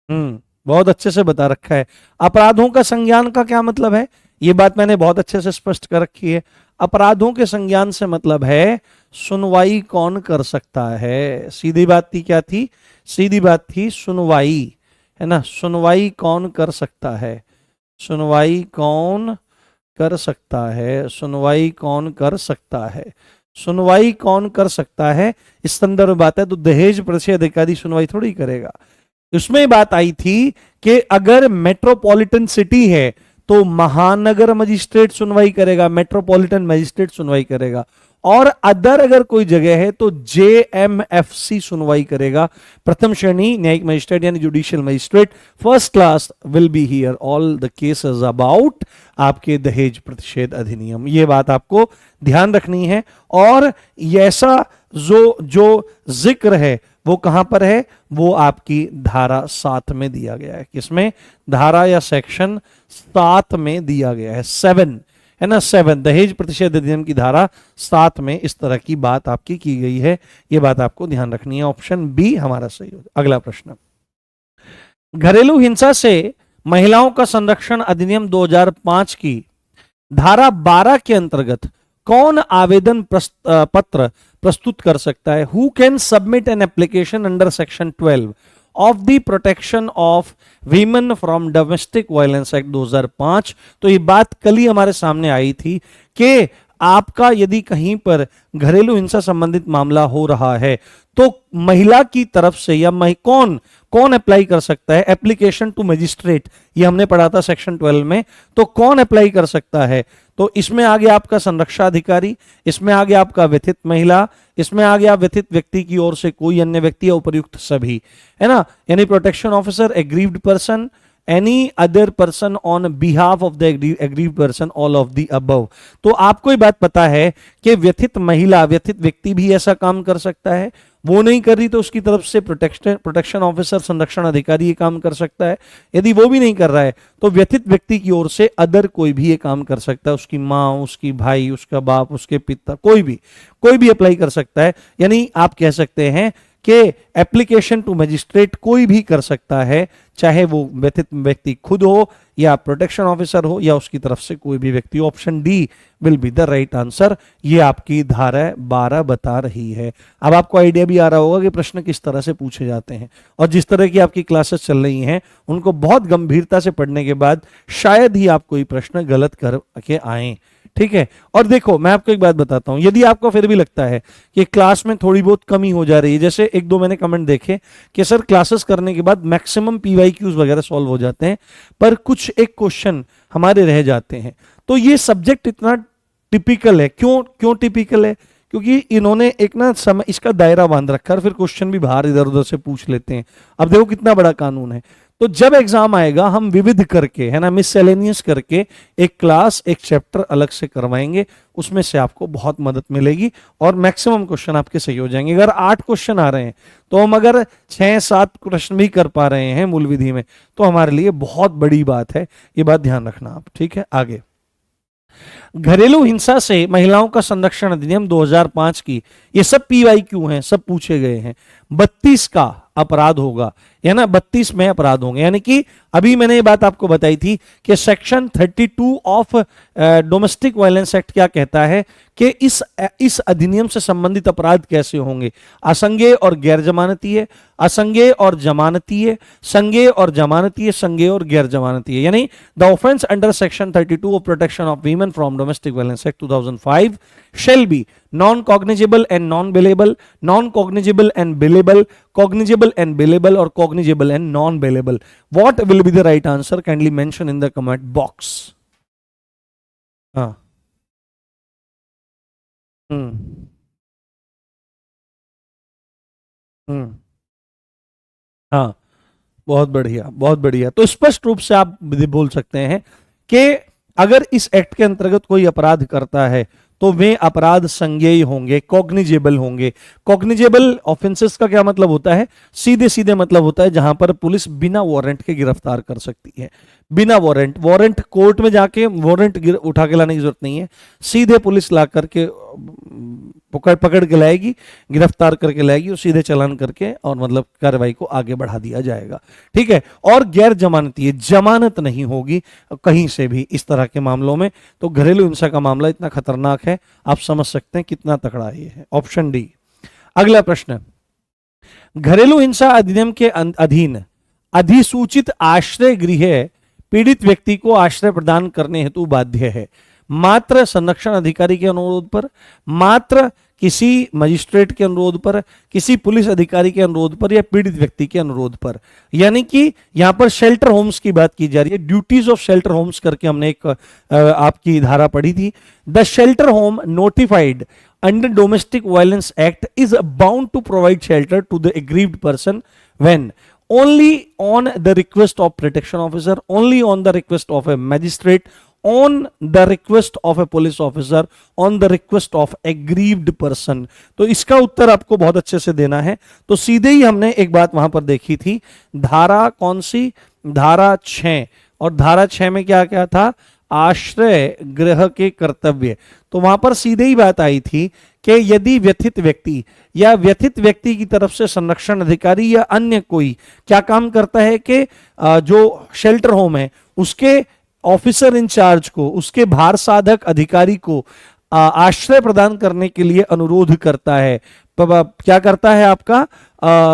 हम्म बहुत अच्छे से बता रखा है। अपराधों का संज्ञान का क्या मतलब है? ये बात मैंने बहुत अच्छे से स्पष्ट कर रखी है। अपराधों के संज्ञान से मतलब है सुनवाई कौन कर सकता है। सीधी बात थी, क्या थी? सीधी बात थी सुनवाई, है ना। सुनवाई कौन कर सकता है? सुनवाई कौन कर सकता है? सुनवाई कौन कर सकता है? सुनवाई कौन कर सकता है, इस संदर्भ बात है। तो दहेज प्रतिषेध अधिकारी सुनवाई थोड़ी करेगा। उसमें बात आई थी कि अगर मेट्रोपॉलिटन सिटी है तो महानगर मजिस्ट्रेट सुनवाई करेगा, मेट्रोपॉलिटन मजिस्ट्रेट सुनवाई करेगा, और अदर अगर कोई जगह है तो जेएमएफसी सुनवाई करेगा, प्रथम श्रेणी न्यायिक मजिस्ट्रेट यानी judicial magistrate. First class will be here all the cases about आपके दहेज प्रतिषेध अधिनियम। ये बात आपको ध्यान रखनी है। और ऐसा जो जिक्र है वो कहां पर है? वो आपकी धारा 7 में दिया गया है। किसमें? धारा या सेक्शन 7 में दिया गया है, 7 है ना, 7 दहेज प्रतिषेध अधिनियम की धारा 7 में इस तरह की बात आपकी की गई है। ये बात आपको ध्यान रखनी है। ऑप्शन बी हमारा सही होगा। अगला प्रश्न, घरेलू हिंसा से महिलाओं का संरक्षण अधिनियम 2005 की धारा 12 के अंतर्गत कौन आवेदन पत्र प्रस्तुत कर सकता है? Who can submit an application under section 12 of the protection of women from domestic violence act 2005। तो ये बात कल ही हमारे सामने आई थी कि आपका यदि कहीं पर घरेलू हिंसा संबंधित मामला हो रहा है तो महिला की तरफ से या कौन कौन अप्लाई कर सकता है? एप्लीकेशन टू मजिस्ट्रेट, ये हमने पढ़ा था सेक्शन 12 में। तो कौन अप्लाई कर सकता है? तो इसमें आ गया आपका संरक्षा अधिकारी, इसमें आ गया आपका व्यथित महिला, इसमें आ गया व्यथित व्यक्ति की ओर से कोई अन्य व्यक्ति या उपर्युक्त सभी, है ना। यानी protection officer, aggrieved person, any other person on behalf of the aggrieved person, all of the above. तो आपको ये बात पता है कि व्यथित महिला, व्यथित व्यक्ति भी ऐसा काम कर सकता है, वो नहीं कर रही तो उसकी तरफ से प्रोटेक्शन ऑफिसर, संरक्षण अधिकारी ये काम कर सकता है। यदि वो भी नहीं कर रहा है तो व्यथित व्यक्ति की ओर से अदर कोई भी ये काम कर सकता है, उसकी माँ, उसकी भाई, उसका बाप, उसके पिता, कोई भी अप्लाई कर सकता है। यानी आप कह सकते हैं कि एप्लीकेशन टू मजिस्ट्रेट कोई भी कर सकता है, चाहे वो व्यथित व्यक्ति खुद हो या प्रोटेक्शन ऑफिसर हो या उसकी तरफ से कोई भी व्यक्ति। Option D will be the right answer. ये आपकी धारा 12 बता रही है। अब आपको आइडिया भी आ रहा होगा कि प्रश्न किस तरह से पूछे जाते हैं, और जिस तरह की आपकी क्लासेस चल रही हैं उनको बहुत गंभीरता से पढ़ने के बाद शायद ही आप कोई प्रश्न गलत करके आए। ठीक है। और देखो मैं आपको एक बात बताता हूं, यदि आपको फिर भी लगता है कि क्लास में थोड़ी बहुत कमी हो जा रही है, जैसे एक दो मैंने कमेंट देखे कि सर क्लासेस करने के बाद मैक्सिमम पीवाईक्यूज वगैरह सॉल्व हो जाते हैं पर कुछ एक क्वेश्चन हमारे रह जाते हैं, तो ये सब्जेक्ट इतना टिपिकल है। क्यों टिपिकल है? क्योंकि इन्होंने एक ना समय इसका दायरा बांध रखा है, फिर क्वेश्चन भी बाहर इधर उधर से पूछ लेते हैं। अब देखो कितना बड़ा कानून है। तो जब एग्जाम आएगा हम विविध करके, है ना, मिससेलेनियस करके एक क्लास, एक चैप्टर अलग से करवाएंगे, उसमें से आपको बहुत मदद मिलेगी और मैक्सिमम क्वेश्चन आपके सही हो जाएंगे। अगर 8 क्वेश्चन आ रहे हैं तो हम अगर 6-7 प्रश्न भी कर पा रहे हैं मूल विधि में तो हमारे लिए बहुत बड़ी बात है। ये बात ध्यान रखना आप। ठीक है, आगे। घरेलू हिंसा से महिलाओं का संरक्षण अधिनियम 2005 की, ये सब पीवाईक्यू हैं, सब पूछे गए हैं। 32 का अपराध होगा, या ना 32 में अपराध होंगे। यानी कि अभी मैंने ये बात आपको बताई थी कि section 32 of domestic violence act क्या कहता है कि इस अधिनियम से संबंधित अपराध कैसे होंगे। असंज्ञेय और गैर जमानतीय, असंज्ञेय और जमानतीय, संज्ञेय और जमानतीय, संज्ञेय और गैर जमानतीय। यानी the offence under section 32 of protection of women from domestic violence act 2005 shall be non-cognizable and non-bailable, non-cognizable and bailable, cognizable and bailable, or cognizable and non-bailable. What will be the right answer? Kindly mention in the comment box. हाँ, हम्म, हम्म, हाँ, बहुत बढ़िया, बहुत बढ़िया। तो स्पष्ट रूप से आप बोल सकते हैं कि अगर इस एक्ट के अंतर्गत कोई अपराध करता है तो वे अपराध संज्ञेय होंगे, कॉग्निजेबल होंगे। कॉग्निजेबल ऑफेंसेस का क्या मतलब होता है? सीधे सीधे मतलब होता है जहां पर पुलिस बिना वारंट के गिरफ्तार कर सकती है। बिना वारंट कोर्ट में जाके वारंट उठा के लाने की जरूरत नहीं है, सीधे पुलिस ला करके पकड़ के लाएगी, गिरफ्तार करके लाएगी और सीधे चालान करके और मतलब कार्रवाई को आगे बढ़ा दिया जाएगा। ठीक है। और गैर जमानती, जमानत नहीं होगी कहीं से भी इस तरह के मामलों में। तो घरेलू हिंसा का मामला इतना खतरनाक है, आप समझ सकते हैं कितना तगड़ा ये है। Option D. अगला प्रश्न, घरेलू हिंसा अधिनियम के अधीन अधिसूचित आश्रय गृह पीड़ित व्यक्ति को आश्रय प्रदान करने हेतु बाध्य है मात्र संरक्षण अधिकारी के अनुरोध पर, मात्र किसी मजिस्ट्रेट के अनुरोध पर, किसी पुलिस अधिकारी के अनुरोध पर, या पीड़ित व्यक्ति के अनुरोध पर। यानी कि यहां पर शेल्टर होम्स की बात की जा रही है। ड्यूटीज ऑफ शेल्टर होम्स करके हमने एक आपकी धारा पढ़ी थी। The shelter home notified under domestic violence act is bound to provide shelter to the aggrieved person when only on the request of protection officer, only on the request of a magistrate, on the request of a police officer, on the request of aggrieved person। तो इसका उत्तर आपको बहुत अच्छे से देना है। तो सीधे ही हमने एक बात वहां पर देखी थी, धारा कौन सी? धारा 6। और धारा 6 में क्या क्या था? आश्रय गृह के कर्तव्य। तो वहां पर सीधे ही बात आई थी कि यदि व्यथित व्यक्ति या व्यथित व्यक्ति की तरफ से संरक्षण अधिकारी या अन्य कोई क्या काम करता है कि जो शेल्टर होम है उसके ऑफिसर इंचार्ज को, उसके भार साधक अधिकारी को आश्रय प्रदान करने के लिए अनुरोध करता है, क्या करता है? आपका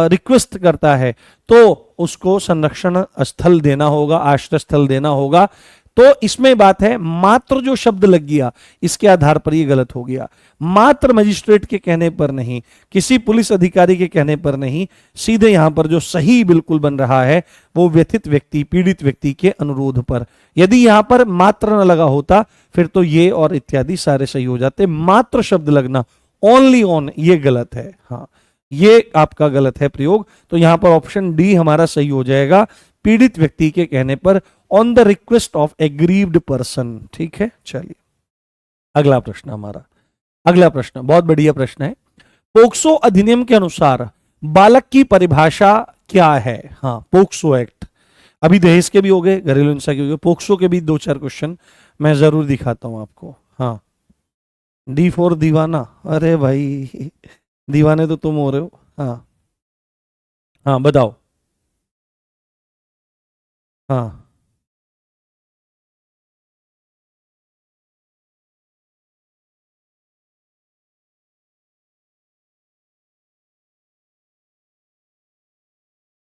रिक्वेस्ट करता है, तो उसको संरक्षण स्थल देना होगा, आश्रय स्थल देना होगा। तो इसमें बात है मात्र जो शब्द लग गया इसके आधार पर ये गलत हो गया। मात्र मजिस्ट्रेट के कहने पर नहीं, किसी पुलिस अधिकारी के कहने पर नहीं, सीधे यहां पर जो सही बिल्कुल बन रहा है वो व्यथित व्यक्ति, पीड़ित व्यक्ति के अनुरोध पर। यदि यहां पर मात्र न लगा होता फिर तो ये और इत्यादि सारे सही हो जाते। मात्र शब्द लगना, ओनली ऑन, ये गलत है। हाँ, ये आपका गलत है प्रयोग। तो यहां पर ऑप्शन डी हमारा सही हो जाएगा, पीड़ित व्यक्ति के कहने पर, on the request of aggrieved person. ठीक है, चलिए अगला प्रश्न हमारा। अगला प्रश्न बहुत बढ़िया प्रश्न है। पोक्सो अधिनियम के अनुसार बालक की परिभाषा क्या है? हाँ, पोक्सो एक्ट। अभी दहेज के भी हो गए, घरेलू हिंसा के भी हो गए, पोक्सो के भी 2-4 क्वेश्चन मैं जरूर दिखाता हूं आपको। हाँ, डी फॉर दीवाना। अरे भाई, दीवाने तो तुम हो रहे हो। हाँ हाँ, बताओ। हाँ,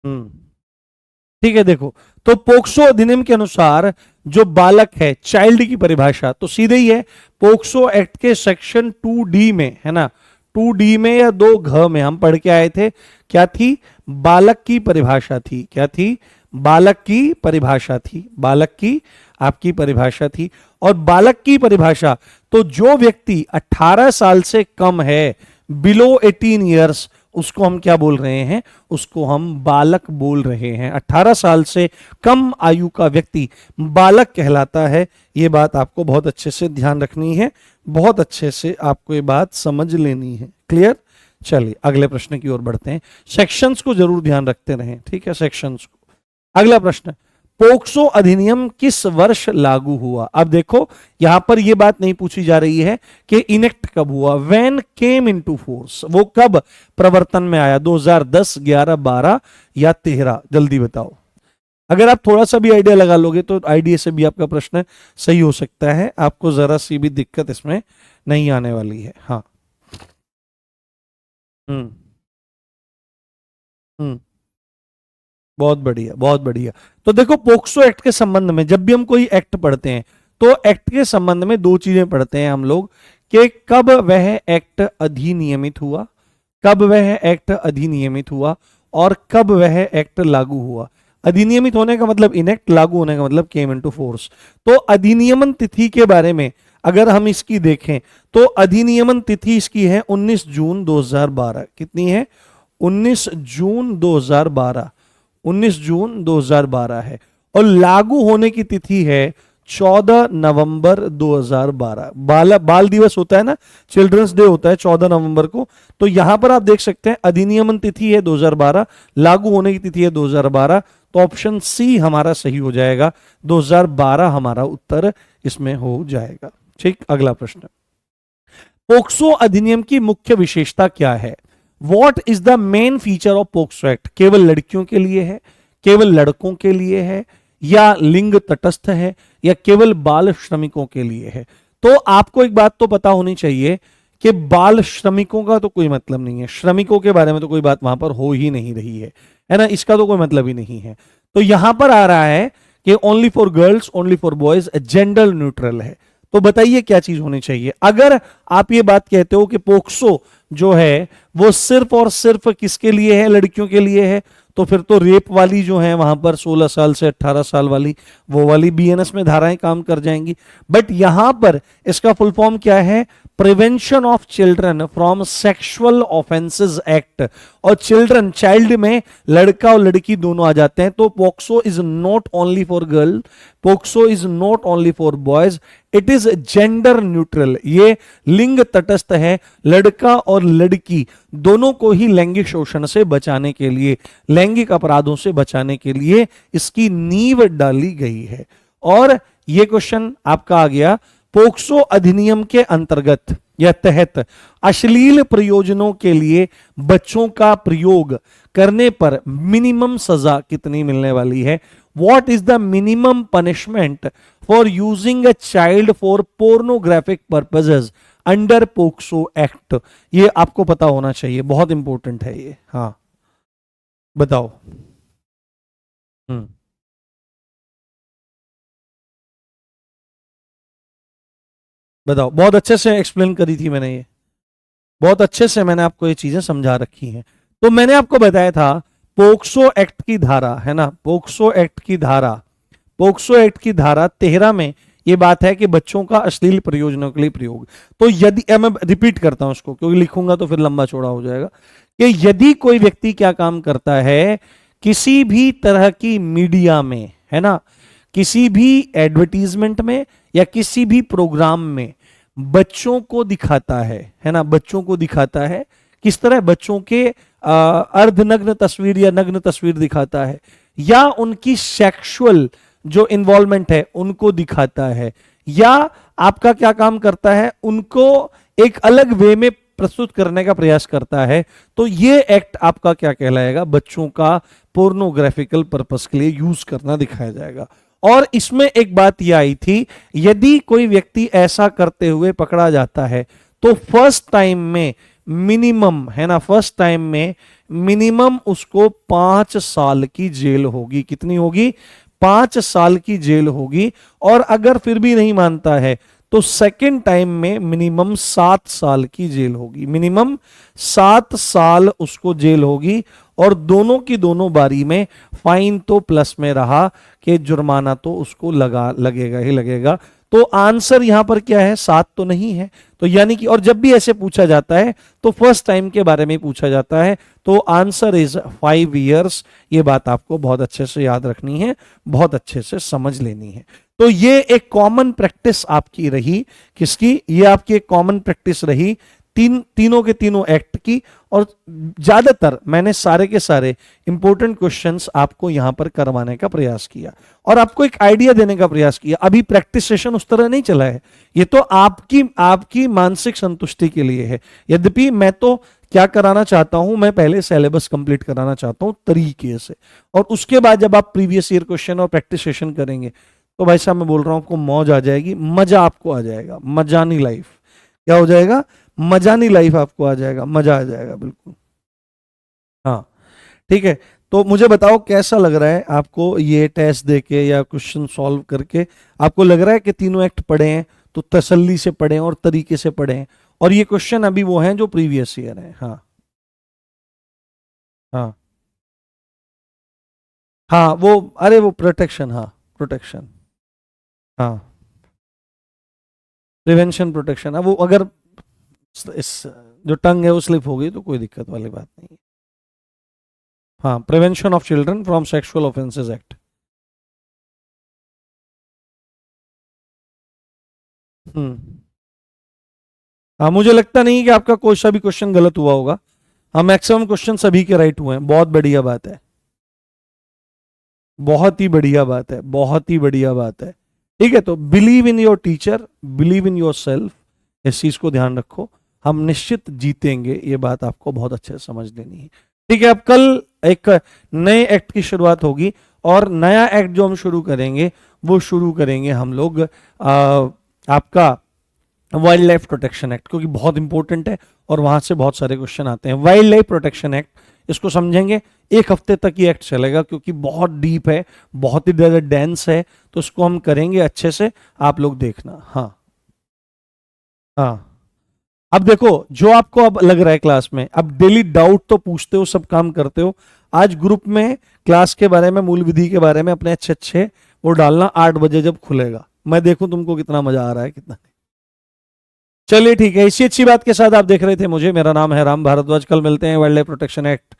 हम्म, ठीक है। देखो, तो पोक्सो अधिनियम के अनुसार जो बालक है, चाइल्ड की परिभाषा तो सीधे ही है, पोक्सो एक्ट के सेक्शन 2D में, है ना, 2D में या 2 घ में हम पढ़ के आए थे। क्या थी? बालक की परिभाषा थी। क्या थी? बालक की परिभाषा थी। बालक की आपकी परिभाषा थी। और बालक की परिभाषा, तो जो व्यक्ति 18 साल से कम है, बिलो 18 ईयर्स, उसको हम क्या बोल रहे हैं? उसको हम बालक बोल रहे हैं। 18 साल से कम आयु का व्यक्ति बालक कहलाता है। ये बात आपको बहुत अच्छे से ध्यान रखनी है, बहुत अच्छे से आपको ये बात समझ लेनी है। क्लियर? चलिए अगले प्रश्न की ओर बढ़ते हैं। सेक्शंस को जरूर ध्यान रखते रहें, ठीक है, सेक्शंस को। अगला प्रश्न, पोक्सो अधिनियम किस वर्ष लागू हुआ? अब देखो, यहां पर यह बात नहीं पूछी जा रही है कि इनेक्ट कब हुआ, व्हेन केम इनटू फोर्स, वो कब प्रवर्तन में आया, 2010, 11, 12 या 13? जल्दी बताओ। अगर आप थोड़ा सा भी आइडिया लगा लोगे तो आइडिया से भी आपका प्रश्न सही हो सकता है, आपको जरा सी भी दिक्कत इसमें नहीं आने वाली है। हाँ। हम्म हम्म, बहुत बढ़िया, बहुत बढ़िया। तो देखो, पोक्सो एक्ट के संबंध में जब भी हम कोई एक्ट पढ़ते हैं, तो एक्ट के संबंध में 2 चीजें पढ़ते हैं हम लोग, कि कब वह एक्ट अधिनियमित हुआ, कब वह एक्ट अधिनियमित हुआ, और कब वह एक्ट लागू हुआ। अधिनियमित होने का मतलब इनेक्ट, लागू होने का मतलब केम इनटू फोर्स। तो अधिनियमन तिथि के बारे में अगर हम इसकी देखें, तो अधिनियमन तिथि इसकी है 19 जून 2012। कितनी है? 19 जून 2012। 19 जून 2012 है। और लागू होने की तिथि है 14 नवंबर 2012। बाल दिवस होता है ना, चिल्ड्रंस डे होता है 14 नवंबर को। तो यहां पर आप देख सकते हैं अधिनियमन तिथि है 2012, लागू होने की तिथि है 2012। तो ऑप्शन सी हमारा सही हो जाएगा, 2012 हमारा उत्तर इसमें हो जाएगा। ठीक, अगला प्रश्न, पोक्सो अधिनियम की मुख्य विशेषता क्या है? What is the main feature of POCSO act? केवल लड़कियों के लिए है, केवल लड़कों के लिए है, या लिंग तटस्थ है, या केवल बाल श्रमिकों के लिए है? तो आपको एक बात तो पता होनी चाहिए कि बाल श्रमिकों का तो कोई मतलब नहीं है, श्रमिकों के बारे में तो कोई बात वहां पर हो ही नहीं रही है ना, इसका तो कोई मतलब ही नहीं है। तो यहां पर आ रहा है कि only for girls, only for boys, gender neutral है। तो बताइए क्या चीज होनी चाहिए? अगर आप ये बात कहते हो कि पोक्सो जो है वो सिर्फ और सिर्फ किसके लिए है? लड़कियों के लिए है, तो फिर तो रेप वाली जो है वहां पर 16 साल से 18 साल वाली, वो वाली बीएनएस में धाराएं काम कर जाएंगी। बट यहां पर इसका फुल फॉर्म क्या है? Prevention of children from sexual offences act. और चिल्ड्रन, चाइल्ड में लड़का और लड़की दोनों आ जाते हैं। तो POCSO is not only for girl, POCSO is not only for boys, it is gender neutral. ये लिंग तटस्थ है, लड़का और लड़की दोनों को ही लैंगिक शोषण से बचाने के लिए, लैंगिक अपराधों से बचाने के लिए इसकी नींव डाली गई है। और यह क्वेश्चन आपका आ गया, पोक्सो अधिनियम के अंतर्गत या तहत अश्लील प्रयोजनों के लिए बच्चों का प्रयोग करने पर मिनिमम सजा कितनी मिलने वाली है? What is the minimum punishment for using a child for pornographic purposes under POCSO Act? ये आपको पता होना चाहिए, बहुत इंपॉर्टेंट है ये। हाँ, बताओ। हम्म, बताओ। बहुत अच्छे से एक्सप्लेन करी थी मैंने ये, बहुत अच्छे से मैंने आपको ये चीजें समझा रखी हैं। तो मैंने आपको बताया था पोक्सो एक्ट की धारा, है ना, पोक्सो एक्ट की धारा, पोक्सो एक्ट की धारा 13 में यह बात है कि बच्चों का अश्लील प्रयोजनों के लिए प्रयोग। तो यदि, मैं रिपीट करता हूं उसको क्योंकि लिखूंगा तो फिर लंबा चौड़ा हो जाएगा, कि यदि कोई व्यक्ति क्या काम करता है, किसी भी तरह की मीडिया में, है ना, किसी भी एडवर्टीजमेंट में या किसी भी प्रोग्राम में बच्चों को दिखाता है ना, बच्चों को दिखाता है किस तरह बच्चों के अर्धनग्न तस्वीर या नग्न तस्वीर दिखाता है, या उनकी सेक्सुअल जो इन्वॉल्वमेंट है उनको दिखाता है, या आपका क्या काम करता है, उनको एक अलग वे में प्रस्तुत करने का प्रयास करता है, तो ये एक्ट आपका क्या कहलाएगा, बच्चों का पोर्नोग्राफिकल पर्पस के लिए यूज करना दिखाया जाएगा। और इसमें एक बात यह आई थी, यदि कोई व्यक्ति ऐसा करते हुए पकड़ा जाता है तो फर्स्ट टाइम में मिनिमम, है ना, फर्स्ट टाइम में मिनिमम उसको 5 साल की जेल होगी। कितनी होगी? 5 साल की जेल होगी। और अगर फिर भी नहीं मानता है तो सेकेंड टाइम में मिनिमम 7 साल की जेल होगी। मिनिमम 7 साल उसको जेल होगी। और दोनों की दोनों बारी में फाइन तो प्लस में रहा कि जुर्माना तो उसको लगेगा ही लगेगा। तो आंसर यहां पर क्या है? 7 तो नहीं है। तो यानी कि, और जब भी ऐसे पूछा जाता है तो फर्स्ट टाइम के बारे में पूछा जाता है, तो आंसर इज 5 इयर्स। ये बात आपको बहुत अच्छे से याद रखनी है, बहुत अच्छे से समझ लेनी है। तो ये एक कॉमन प्रैक्टिस आपकी रही। किसकी? ये आपकी एक कॉमन प्रैक्टिस रही तीनों के तीनों एक्ट की। और ज्यादातर मैंने सारे के सारे इंपॉर्टेंट क्वेश्चंस आपको यहां पर करवाने का प्रयास किया और आपको एक आइडिया देने का प्रयास किया। अभी प्रैक्टिस सेशन उस तरह नहीं चला है, ये तो आपकी मानसिक संतुष्टि के लिए है। यद्यपि मैं तो क्या कराना चाहता हूं, मैं पहले सिलेबस कंप्लीट कराना चाहता हूं तरीके से, और उसके बाद जब आप प्रीवियस ईयर क्वेश्चन और प्रैक्टिस सेशन करेंगे तो भाई साहब मैं बोल रहा हूं आपको मौज आ जाएगी, मजा आपको आ जाएगा, मजानी लाइफ। क्या हो जाएगा? मजानी लाइफ आपको आ जाएगा, मजा आ जाएगा बिल्कुल। हाँ ठीक है। तो मुझे बताओ कैसा लग रहा है आपको ये टेस्ट देके या क्वेश्चन सॉल्व करके? आपको लग रहा है कि तीनों एक्ट पढ़े हैं तो तसल्ली से पढ़े और तरीके से पढ़े हैं, और ये क्वेश्चन अभी वो हैं जो प्रीवियस ईयर है? हाँ हाँ हाँ, वो, अरे वो प्रोटेक्शन, हाँ प्रोटेक्शन, हाँ प्रिवेंशन प्रोटेक्शन। अब वो अगर इस जो टंग है वो स्लिप हो गई तो कोई दिक्कत वाली बात नहीं है। हाँ, prevention of children from sexual offences act. हम्म। हाँ, मुझे लगता नहीं कि आपका कोई सा भी क्वेश्चन गलत हुआ होगा। हाँ, मैक्सिमम क्वेश्चन सभी के राइट हुए हैं। बहुत बढ़िया बात है, बहुत ही बढ़िया बात है, बहुत ही बढ़िया बात है। ठीक है, तो believe in your teacher, believe in your self, इस चीज को ध्यान रखो। हम निश्चित जीतेंगे, ये बात आपको बहुत अच्छे से समझ लेनी है। ठीक है, अब कल एक नए एक्ट की शुरुआत होगी, और नया एक्ट जो हम शुरू करेंगे वो शुरू करेंगे हम लोग आपका वाइल्ड लाइफ प्रोटेक्शन एक्ट, क्योंकि बहुत इंपॉर्टेंट है और वहां से बहुत सारे क्वेश्चन आते हैं। वाइल्ड लाइफ प्रोटेक्शन एक्ट, इसको समझेंगे, 1 हफ्ते तक ये एक्ट चलेगा क्योंकि बहुत डीप है, बहुत ही ज्यादा डेंस है, तो इसको हम करेंगे अच्छे से, आप लोग देखना। हाँ हाँ, अब देखो, जो आपको अब लग रहा है क्लास में, अब डेली डाउट तो पूछते हो, सब काम करते हो, आज ग्रुप में क्लास के बारे में, मूल विधि के बारे में अपने अच्छे अच्छे वो डालना, 8 बजे जब खुलेगा, मैं देखूं तुमको कितना मजा आ रहा है कितना। चलिए ठीक है, इसी अच्छी बात के साथ आप देख रहे थे मुझे, मेरा नाम है राम भारद्वाज। कल मिलते हैं वाइल्ड लाइफ प्रोटेक्शन एक्ट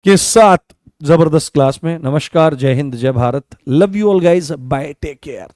के साथ जबरदस्त क्लास में। नमस्कार, जय हिंद, जय Bharat, love you all guys, bye, take care.